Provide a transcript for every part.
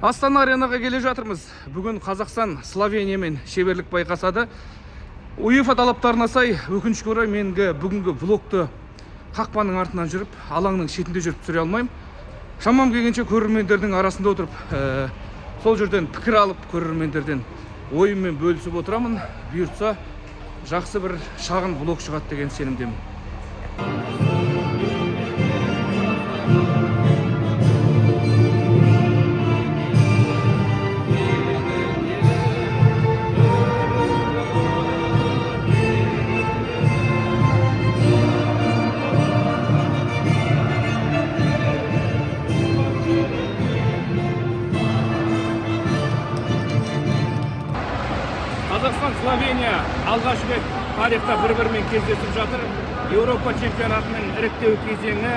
Астана аренаға келе жатырмыз. Бүгін Қазақстан Словениямен шеберлік байқасады. УЕФА талаптарына сай, өкінішке орай менгі бүгінгі влогты қақпаның артынан жүріп, алаңның шетінде жүріп түсіре алмаймын. Шамам келгенше көрермендердің арасында отырып, сол жерден пікір алып, көрермендерден ойыммен бөлісіп отырамын. Бұйыртса, жақсы бір шағын влог шығады деген сенімдемін. Қазақстан Словения алғаш рет тарихта бір-бірімен кездесіп жатыр. Еуропа чемпионатының іріктеу кезеңі,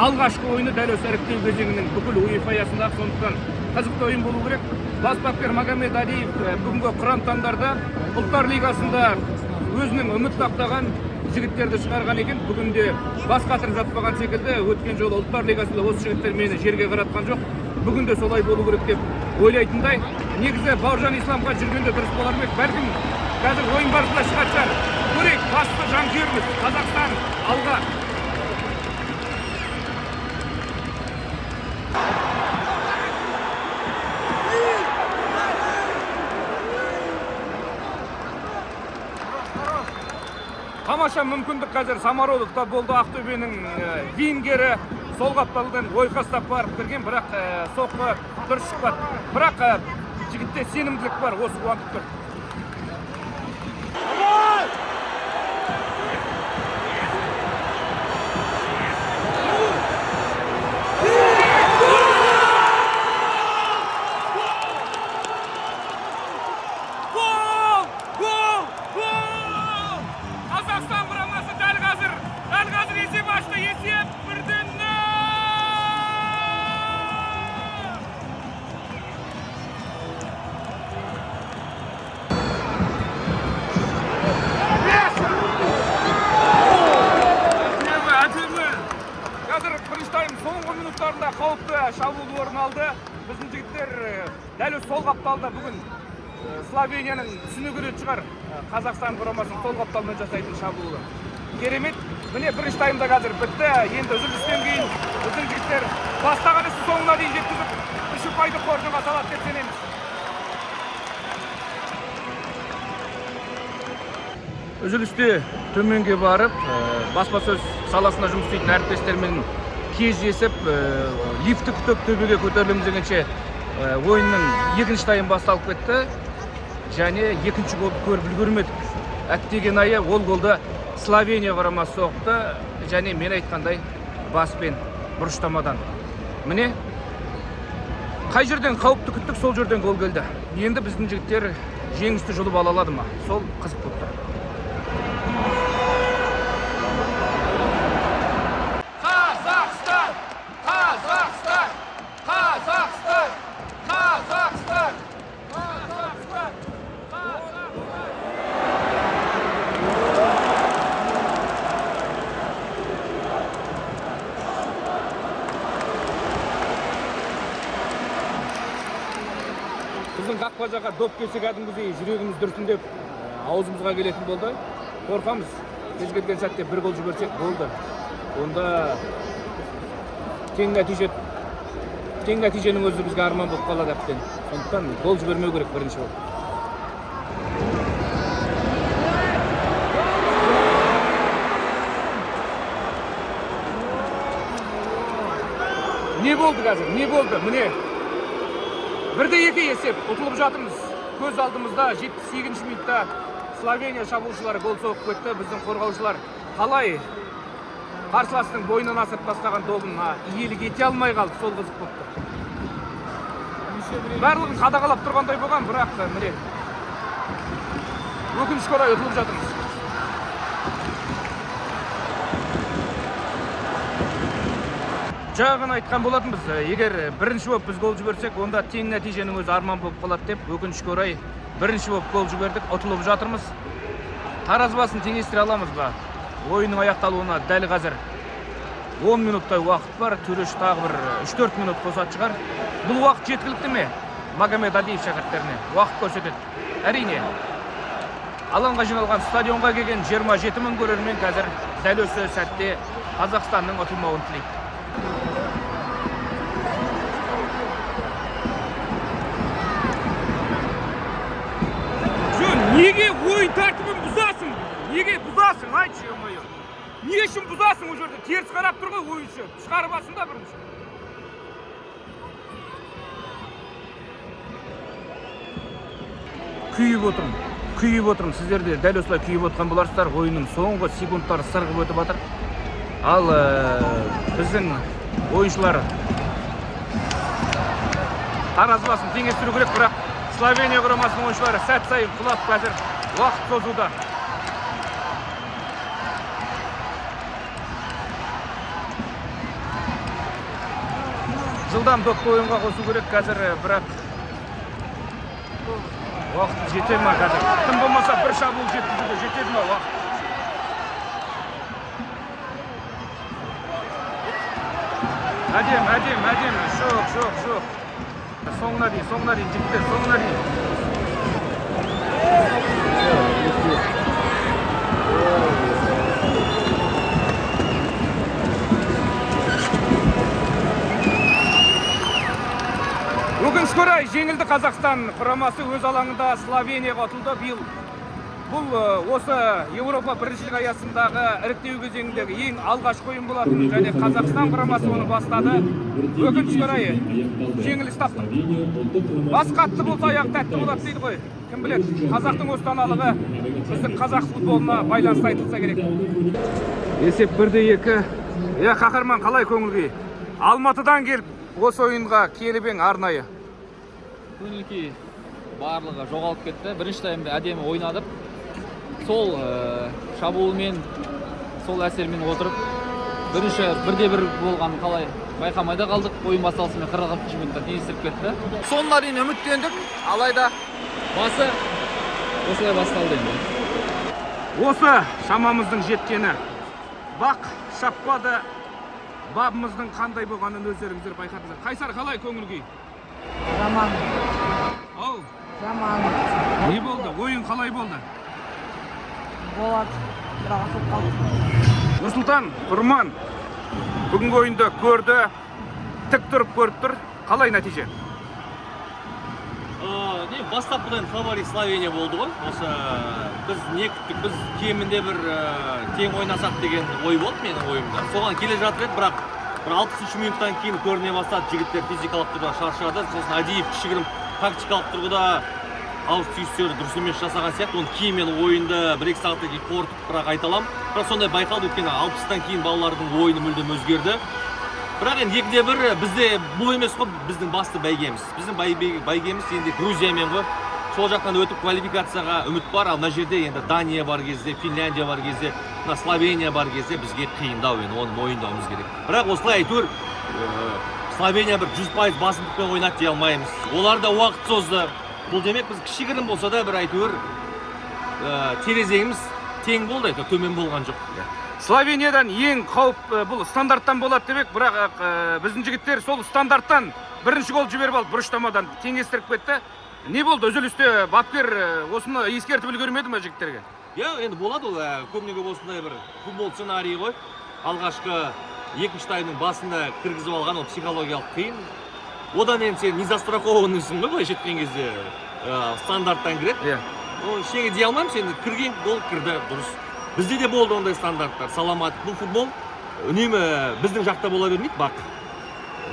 алғашқы ойыны дәл осы іріктеу кезеңінің бүкіл УЕФА аясында, сондықтан қызықты ойын болу керек. Бас бапкер Магомед Алиев бүгінгі құрам таңдарда ұлттар лигасында өзінің үміт ақтаған жігіттерді шығарған екен. Бүгінде бас қатырып жатпаған секілді, өткен жолы ұлттар лигасында осы жігіттер мені жерге қаратқан жоқ. Бүгін де солай болу керек деп ойлайтындай. Негізі Бауыржан Исламға жүргенде дұрыс болар ма? Бәлкім қазір ойын барысында шығатын шығар. Көрейік, басты жанкүйеріміз Қазақстан алға. Тамаша мүмкіндік қазір Самародовта болды. Ақтөбенің вингері сол қапталдан ойқастап барып кірген, бірақ соққы дұрыс шықпады. Бірақ жігітте сенімділік бар, осы қуантып тұр. Қазақстан құрамасы дәл қазір есеп ашты. Есеп 1-0. Қазір бірінші тайм соңғы минуттарында қауіпті шабуыл орын алды. Біздің жігіттер дәл сол қапталда бүгін Словенияның түсіні көретін шығар. Қазақстан құрамасының сол қапталмен жасайтын шабуылы. Керемет. Міне бірінші таймда қазір бітті. Енді үзілістен кейін біздің жігіттер бастаған ісі соңына дейін жеткізіп, 3 ұпайды қоржынға салады деп сенеміз. Үзілісте төменге барып, баспасөз саласында жұмыс істейтін әріптестермен кездесіп, лифті күтіп төбеге көтерілеміз дегенше ойынның екінші тайм басталып кетті. Және екінші голды көріп үлгермедік. Әттеген айы ол голды Словения құрамасы соқты, және мен айтқандай баспен бұрыштамадан. Міне, қай жерден қауіпті күттік, сол жерден гол келді. Енді біздің жігіттер жеңісті жұлып ала алады ма? Сол қызық болып тұр. Біздің қақпа жаққа доп келсе кәдімгідей жүрегіміз дүрсілдеп аузымызға келетін болды. Қорқамыз. Кез келген сәтте бір гол жіберсек болды. Онда тең нәтиженің өзі бізге арман болып қалады әбден. Сондықтан гол жібермеу керек бірінші болып. Не болды қазір? Не болды? Міне 1-2 есеп, ұтылып жатырмыз. Көз алдымызда 78 минутта Словения шабуылшылары гол соғып кетті. Біздің қорғаушылар қалай қарсыластың бойынан асырып тастаған добын иелік ете алмай қалды, сол қызық болып тұр. Барлығын қадағалап тұрғандай болған, бірақ міне өкінішке орай ұтылып жатырмыз. Жаңа айтқан болатынбыз, егер бірінші болып біз гол жіберсек, онда тең нәтиженің өзі арман болып қалады деп, өкінішке орай бірінші болып гол жібердік, ұтылып жатырмыз. Таразбасын теңестіре аламыз ба? Ойынның аяқталуына дәл қазір 10 минуттай уақыт бар. Төреш тағы бір 3-4 минут қосатын шығар. Бұл уақыт жеткілікті ме? Магомед Адиев шәкірттеріне уақыт көрсетеді. Әрине. Алаңға жиналған стадионға келген 27 мың көрермен қазір дәл осы сәтте Қазақстанның ұтылмауын тілейді. Неге ойын тәртібін бұзасың? Неге бұзасың? Айтшы, омайы. Не үшін бұзасың ол жерде? Теріс қарап тұр ғой ойыншы. Шығарып алсын да бірінші. Күйіп отырмын. Сіздер де дәл осылай күйіп отырған боларсыздар. Ойынның соңғы секундтары сырғып өтіп жатыр. Ал біздің ойыншылар таразыласын теңестіру керек, бірақ Словения құрамасының ойыншылары сәт сайын құлап қазір уақыт созуда. Жылдам допты ойынға қосу керек қазір, бірақ уақыт жетер ма қазір? Тым болмаса бір шабуыл жеткізуге жетер ма уақыт? Әдем, жоқ. Соңына дейін, жігіттер, соңына дейін. Өкінішке орай жеңілді Қазақстан құрамасы өз алаңында Словенияға ұтылды. Биыл бұл осы Еуропа біріншілік аясындағы іріктеу кезеңіндегі ең алғашқы ойын болатын, және Қазақстан құрамасы оны бастады. Өкінішке орай жеңіліс таптық. Бас қатты болса аяқ тәтті болады дейді ғой. Кім біледі, қазақтың осы даналығы біздің қазақ футболына байланысты айтылса керек. Есеп 1-2. Қаһарман, қалай көңіл-күй? Алматыдан келіп, осы ойынға келіп ең арнайы. Көңіл-күй барлығы жоғалып кетті. Бірінші таймда әдемі ойнадық. Сол шабуылмен, сол әсермен отырып, бірінші 1-1 болған қалай байқамайда қалдық. Ойын басталысымен 40 минутта теңестіріп кетті. Соңына дейін үміттендік, алайда басы осылай басталды енді. Осы шамамыздың жеткені. Бақ шаппады. Бабымыздың қандай болғанын өздеріңіздер байқадыңыздар. Қайсар, қалай көңіл-күй? Жаман. Ау. Жаман. Не болды? Ойын қалай болды? Болады. Бірақ атылып қалды. Нұрсұлтан, Құрман, бүгінгі ойынды көрді, тік тұрып көріп тұр. Қалай нәтиже? Бастапқыдан фаворит Словения болды ғой. Осы біз не күттік, біз кемінде бір тең ойнасақ деген ой болды менің ойымда. Соған келе жатыр еді, бірақ бір 60 минуттан кейін көріне бастады, жігіттер физикалық тұрғыда шаршады. Сосын Адиев кішігірім тактикалық тұрғыда ауыз түйістерді дұрыс емес жасаған сияқты. Оны кейін мен ойынды 1-2 сағаттан кейін қорытып бірақ айта аламын. Бірақ сондай байқалды, өйткені 60-тан кейін балалардың ойыны мүлдем өзгерді. Бірақ енді 2-1 бізде бұл емес қой, біздің басты бәйгеміз. Біздің бәйгеміз енді Грузиямен ғой. Сол жақтан өтіп квалификацияға үміт бар, ал мына жерде енді Дания бар кезде, Финляндия бар кезде, Словения бар кезде бізге қиындау, оны мойындауымыз керек. Бірақ осылай әйтеуір Словения бір 100% басымдықпен ойнады дей алмаймыз. Олар да уақыт созды. Бұл демек біз кішігірім болса да бір әйтеуір терезеңіз тең болды, әйтеуір төмен болған жоқ. Словениядан ең қауіп бұл стандарттан болады демек, бірақ біздің жігіттер сол стандарттан бірінші гол жіберіп алып, бұрыштамадан теңестіріп кетті. Не болды? Үзілісте бапкер осыны ескертіп үлгермеді ме жігіттерге? Енді болады ол, көбінесе осындай бір футбол сценарийі ғой. Алғашқы екінші таймның басында кіргізіп алған, ол психологиялық қиын. Одан енді сен незастрахованныйсың ғой, былайша айтқан кезде стандарттан кіреді. Ол ештеңе дей алмаймын, сен кірген гол кірді, дұрыс. Бізде де болды ондай стандарттар, саламат. Бұл футбол үнемі біздің жақта бола бермейді, бақ.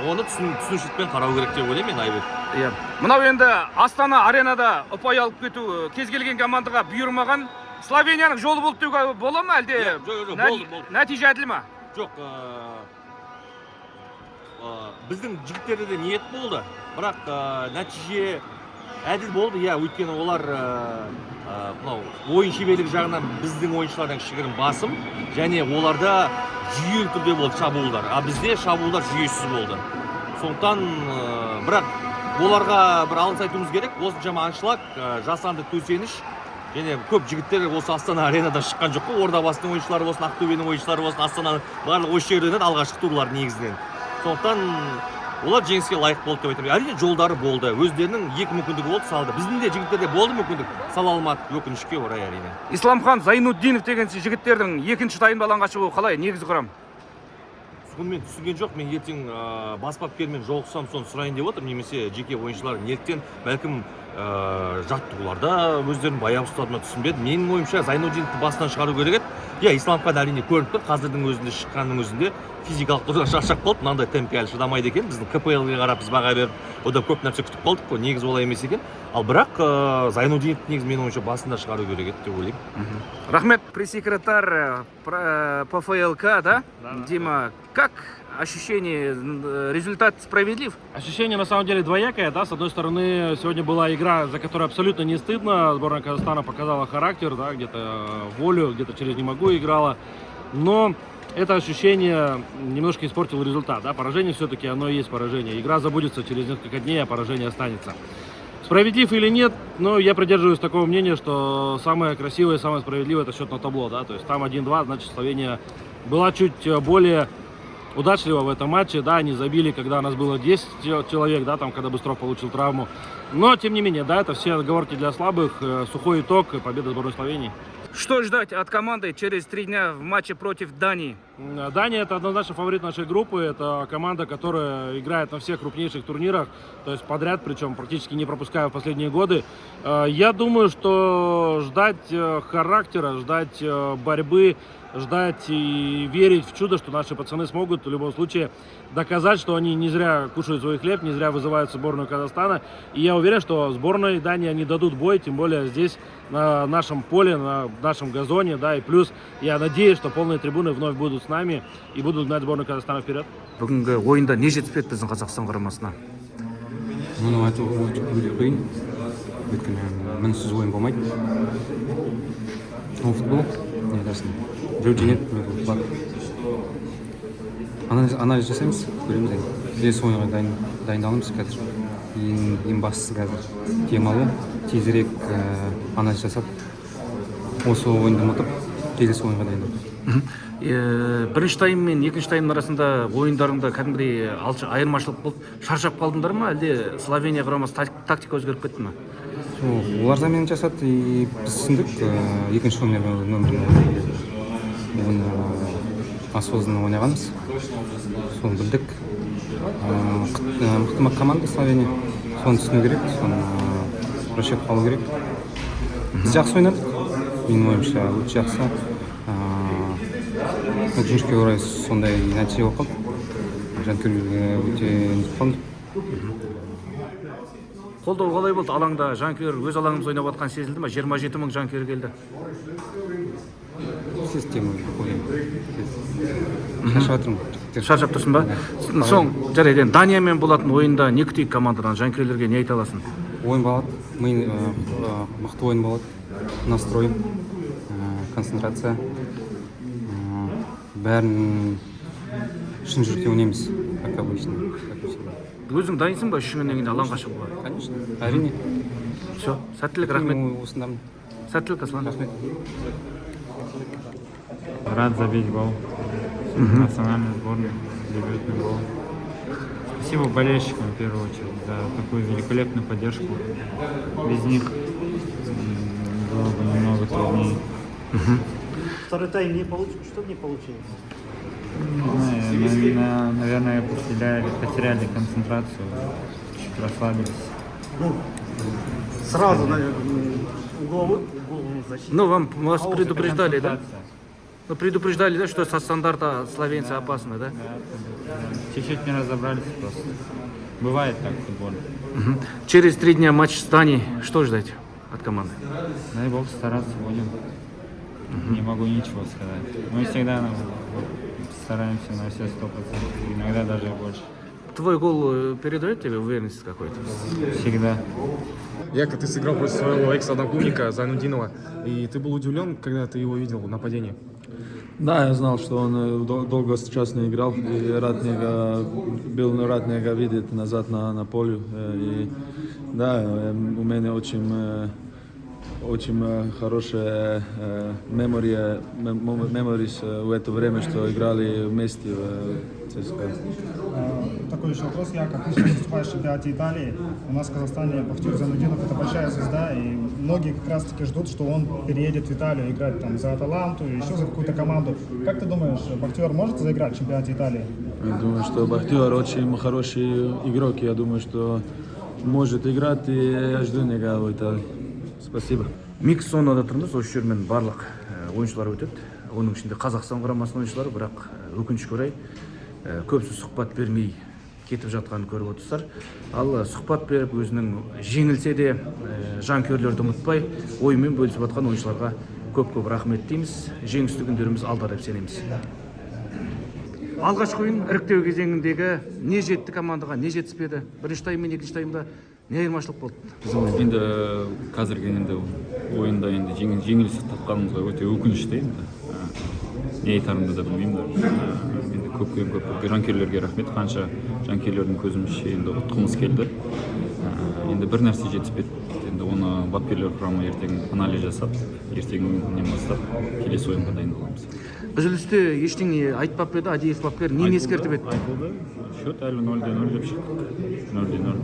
Оны түсінушілікпен қарау керек деп ойлаймын мен, Айбек. Мынау енді Астана аренада ұпай алып кету кез келген командаға бұйырмаған. Словенияның жолы болды деуге бола ма, әлде нәтиже әділ ма? Жоқ, біздің жігіттерде де ниет болды, бірақ нәтиже әділ болды, өйткені олар ойын шеберлігі жағынан біздің ойыншылардан кішігірім басым, және оларда жүйелі түрде болды шабуылдар, а бізде шабуылдар жүйесіз болды. Сондықтан бірақ оларға бір алғыс айтуымыз керек, осыншама аншлаг, жасанды төсеніш, және көп жігіттер осы Астана аренада шыққан жоқ қой. Ордабасының ойыншылары болсын, Ақтөбенің ойыншылары болсын, Астананың барлық осы жерден алғашқы турлар негізінен. Сондықтан олар жеңіске лайық болды деп айтамын. Әрине жолдары болды, өздерінің екі мүмкіндігі болды, салды. Біздің де жігіттерде болды мүмкіндік, сала алмады, өкінішке орай әрине. Исламхан Зайнуддинов деген жігіттердің екінші тайында алаңға шығуы қалай? Негізі құрам? Мен түсінген жоқ, мен ертең бас бапкермен жолықсам соны сұрайын деп отырмын, немесе жеке ойыншылар неліктен бәлкім жаттығуларда өздерін баяу ұстадыма түсінбедім. Менің ойымша Зайнуддиновты бастан шығару керек еді. Исламхан әрине көрініп тұр, қазірдің өзінде шыққанның өзінде физикалық тұрғыдан шаршап қалды, мынандай темпке әлі шыдамайды екен. Біздің КПЛ-ге қарап біз баға беріп, одан көп нәрсе күтіп қалдық қой, негізі олай емес екен. Ал бірақ Зайнуддиновты негізі менің ойымша басында шығару керек еді деп ойлаймын. Рахмет, пресс-секретарь ПФЛК, да? Дима, как ощущение, результат справедлив? Ощущение на самом деле двоякое, да, с одной стороны, сегодня была игра, за которую абсолютно не стыдно, сборная Казахстана показала характер, да, где-то волю, где-то через «не могу» играла, но это ощущение немножко испортило результат, да, поражение все-таки, оно и есть поражение, игра забудется через несколько дней, а поражение останется. Справедлив или нет, но я придерживаюсь такого мнения, что самое красивое и самое справедливое это счет на табло, да, то есть там 1-2, значит Словения была чуть более удачлива в этом матче, да, они забили, когда у нас было 10 человек, да, там, когда Быстров получил травму, но тем не менее, да, это все отговорки для слабых, сухой итог, победа сборной Словении. Что ждать от команды через 3 дня в матче против Дании? Дания это однозначно фаворит нашей группы, это команда, которая играет на всех крупнейших турнирах, то есть подряд, причем практически не пропуская в последние годы. Я думаю, что ждать характера, ждать борьбы, ждать и верить в чудо, что наши пацаны смогут в любом случае доказать, что они не зря кушают свой хлеб, не зря вызывают сборную Казахстана. И я уверен, что сборной Дании они дадут бой, тем более здесь, на нашем поле, на нашем газоне, да, и плюс я надеюсь, что полные трибуны вновь будут с нами и будут гнать сборную Казахстана вперед. Бүгінгі ойында не жетіспеді біздің Қазақстан құрамасына? Мұны айту өте қиын, өйткені мінсіз ойын болмайды. Ол футбол, не айтасың, біреу жеңеді, біреу ұтылады. Анализ жасаймыз, көреміз енді. Келесі ойынға дайындаламыз қазір. Ең бастысы қазір демалу, тезірек анализ жасап, осы ойынды ұмытып, келесі ойынға дайындалу. Бірінші тайм мен екінші тайм арасында ойындарында кәдімгідей айырмашылық болды. Шаршап қалдыңдар ма, әлде Словения құрамасы тактика өзгеріп кетті ме? Олар замен жасады, и біз түсіндік екінші нөмірін осознанно ойнағанбыз. Соны білдік. Мықты команда Словения. Соны түсіну керек, соны расчет қалу керек. Біз жақсы ойнадық. Менің ойымша өте жақсы. Өкінішке орай сондай нәтиже болып қалды. Жанкүйерлерге өте нетіп қалды. Қолдау қалай болды? Алаңда жанкүйер өз алаңымыз ойнап жатқан сезілді ме? 27 мың жанкүйер келді. Система шаршап отырмын. Шаршап тұрсың ба? Соң жарайды, Даниямен болатын ойында не күтейік командадан? Жанкүйерлерге не айта аласың? Ойын болады, мықты ойын болады. Настрой, концентрация. Бәрін шын жүректе ойнаймыз, как обычно. Өзің дайынсың ба үшіннен кейін алаңға шығуға? Конечно, әрине. Все, сәттілік, рахмет. Осындамын. Сәттілік, Аслан. Рахмет. Рад забить гол. Национальной сборной, дебютный гол. Спасибо болельщикам в первую очередь за такую великолепную поддержку. Без них было бы намного труднее. Второй тайм не получилось. Что не получилось? Не знаю, наверное, потеряли концентрацию, чуть расслабились. Сразу, угловую защиту. Ну, вас предупреждали, да? Ну, предупреждали, да, что со стандарта словенцы опасны, да? Чуть-чуть не разобрались просто. Бывает так в футболе. Через 3 дня матч с Данией. Что ждать от команды? Дай бог стараться будем. Не могу ничего сказать. Мы всегда стараемся на все 100%, иногда даже и больше. Твой гол передает тебе уверенность какой-то? Всегда. Як ты сыграл против своего экс-одноклубника Зайнуддинова, и ты был удивлен, когда ты его видел в нападении? Да, я знал, что он долго сейчас не играл, и был рад него видеть назад на поле. И, да, у меня очень очень хорошая memories в это время, что играли вместе в ЦСКА. Такой еще вопрос, Яков, ты сейчас выступаешь в чемпионате Италии. У нас в Казахстане Бахтиер Зайнутдинов это большая звезда, и многие как раз таки ждут, что он переедет в Италию играть там за Аталанту или еще за какую-то команду. Как ты думаешь, Бахтиер может заиграть в чемпионате Италии? Я думаю, что Бахтиер очень хороший игрок. Я думаю, что может играть, и я жду него в Италии. Спасибо. Микс зонада тұрмыз, осы жермен барлық ойыншылар өтеді. Оның ішінде Қазақстан құрамасының ойыншылары, бірақ өкінішке орай көбісі сұхбат бермей кетіп жатқанын көріп отырсыздар. Ал сұхбат беріп өзінің жеңілсе де жанкүйерлерді ұмытпай ойымен бөлісіп жатқан ойыншыларға көп рахмет дейміз. Жеңісті күндеріміз алда деп сенеміз. Алғашқы ойын іріктеу кезеңіндегі не жетті командаға, не жетіспеді? Бірінші тайм мен екінші таймда не айырмашылық болды? Енді қазіргі енді ойында енді жеңіліс тапқанымызға өте өкінішті енді. Не айтарымды да білмеймін. Енді көп жанкүйерлерге рахмет. Қанша жанкүйерлердің көзімізше енді ұтқымыз келді. Енді бір нәрсе жетіспеді. Енді оны бапкерлер құрамы ертең анализ жасап, ертеңнен бастап келесі ойынға дайындаламыз. Үзілісте ештеңе айтпап еді, Адиев бапкер нені ескертіп еді? Айтылды. Счет әлі 0-0 деп шықтық. 0-0.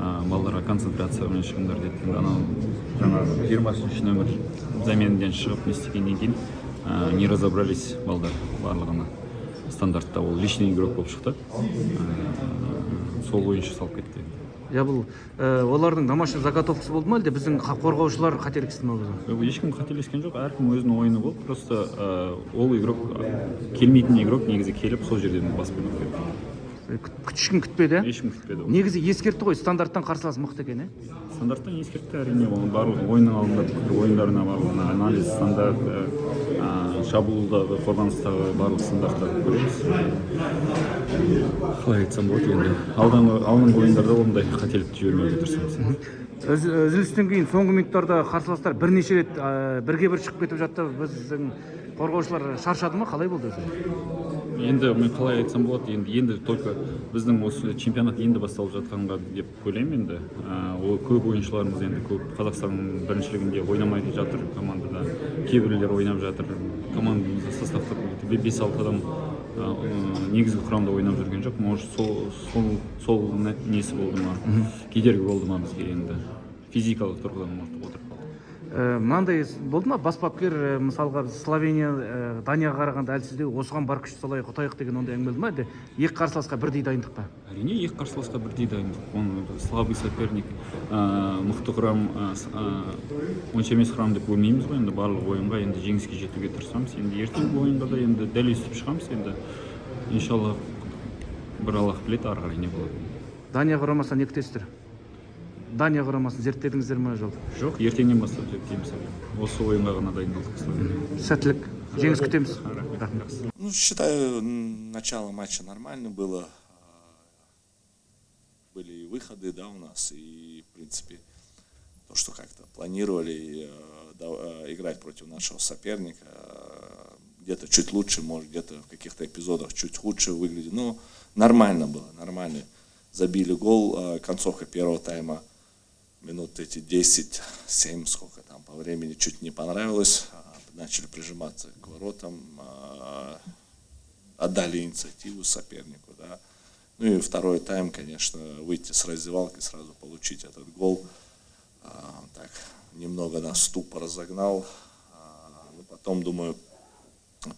Балдарға концентрациямен шығыңдар деді. Анау жаңа 20 нөмір заменден шығып не істегеннен кейін не разобрались балдар барлығына. Стандартта ол лишний игрок болып шықты. Сол ойыншы салып кетті. Я бұл олардың домашний заготовкасы болды ма, әлде біздің қорғаушылар қателесті ме бұл? Ешкім қателескен жоқ, әркім өзінің ойыны болды. Просто ол игрок келмейтін игрок негізі келіп сол жерден баспен өтті. Ешкім күтпеді? Ешкім күтпеді. Негізі ескертті ғой, стандарттан қарсылас мықты екен, Стандарттан ескертті әрине, оның барлығы ойынның алдында ойындарына барлығына анализ, стандарт, шабуылдағы, қорғаныстағы барлық стандарттарды көреміз. Қалай айтсам болады енді. Алдыңғы ойындарда ондай қателікті жібермеуге тырысамыз. Үзілістен кейін соңғы минуттарда қарсыластар бірнеше рет бірге бір шығып кетіп жатты. Біздің қорғаушылар шаршады ма, қалай болды өзі? Енді мен қалай айтсам болады, енді только біздің осы чемпионат енді басталып жатқанға деп ойлаймын енді. Ол көп ойыншыларымыз енді көп Қазақстанның біріншілігінде ойнамайды жатыр командада. Кейбіреулер ойнап жатыр. Командамызда составта 5-6 адам негізгі құрамда ойнап жүрген жоқ. Может сол несі болды ма? Кедергі болды ма бізге енді? Физикалық тұрғыдан может отырып қалды. Мынандай болды ма, бас бапкер мысалға Словения Данияға қарағанда әлсіздеу, осыған бар күш салайық, ұтайық деген ондай әңгіме болды ма? Екі қарсыласқа бірдей дайындық па? Әрине, екі қарсыласқа бірдей дайындық. Оны слабый соперник, мықты құрам, онша емес құрам деп бөлмейміз ғой. Енді барлық ойынға енді жеңіске жетуге тырысамыз. Енді ертеңгі ойынға да енді дәл өстіп шығамыз. Енді иншалла бір Аллах біледі, ары қарай не болады. Дания құрамасынан не күтесіздер? Дания құрамасын зерттедіңіздер ме жоқ? Жоқ, ертеңнен бастап зерттейміз. Осы ойынға ғана дайындалдық. Сәттілік, жеңіс күтеміз. Ну, считаю, начало матча нормально было. Были и выходы, да, у нас, и, в принципе, то, что как-то планировали играть против нашего соперника, где-то чуть лучше, может, где-то в каких-то эпизодах чуть худше выглядит. Но нормально было, нормально. Забили гол, концовка первого тайма. Минут эти 10-7, сколько там по времени, чуть не понравилось. Начали прижиматься к воротам, отдали инициативу сопернику. Да. Ну и второй тайм, конечно, выйти с раздевалки, сразу получить этот гол. Так, немного нас ступор разогнал. Потом, думаю,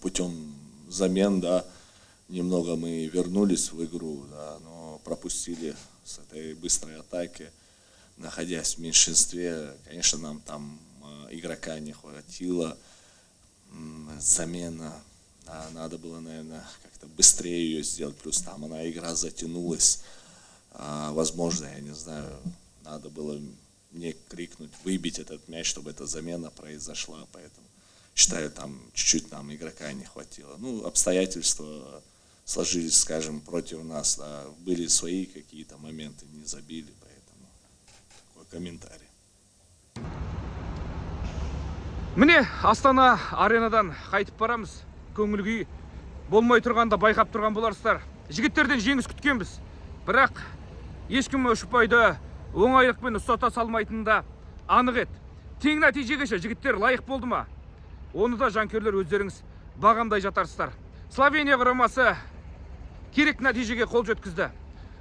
путем замен, да, немного мы вернулись в игру, да, но пропустили с этой быстрой атаки. Находясь в меньшинстве, конечно, нам там игрока не хватило, замена, надо было, наверное, как-то быстрее ее сделать, плюс там игра затянулась, возможно, я не знаю, надо было мне крикнуть, выбить этот мяч, чтобы эта замена произошла, поэтому считаю, там чуть-чуть нам игрока не хватило. Ну, обстоятельства сложились, скажем, против нас, да, были свои какие-то моменты, не забили, поэтому такой комментарий. Міне, Астана аренадан қайтып барамыз. Көңіл күй болмай тұрғанда байқап тұрған боларсыздар. Жігіттерден жеңіс күткенбіз. Бірақ ешкім ұшпайды, оңайлықпен ұстата салмайтыны да анық еді. тең нәтижеге жігіттер лайық болды ма? Оны да жанкүйерлер өздеріңіз бағамдай жатарсыздар. Словения құрамасы керек нәтижеге қол жеткізді.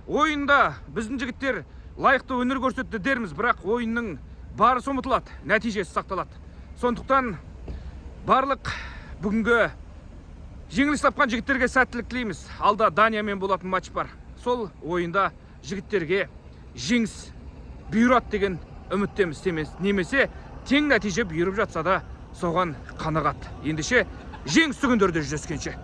Ойында біздің жігіттер лайықты өнер көрсетті дерміз, бірақ ойынның барысы ұмытылады, нәтижесі сақталады. Сондықтан барлық бүгінгі жеңіліс тапқан жігіттерге сәттілік тілейміз. Алда Даниямен болатын матч бар. Сол ойында жігіттерге жеңіс бұйырады деген үміттеміз. Немесе тең нәтиже бұйырып жатса да соған қанағат. Ендеше жеңісті күндерде жүздескенше.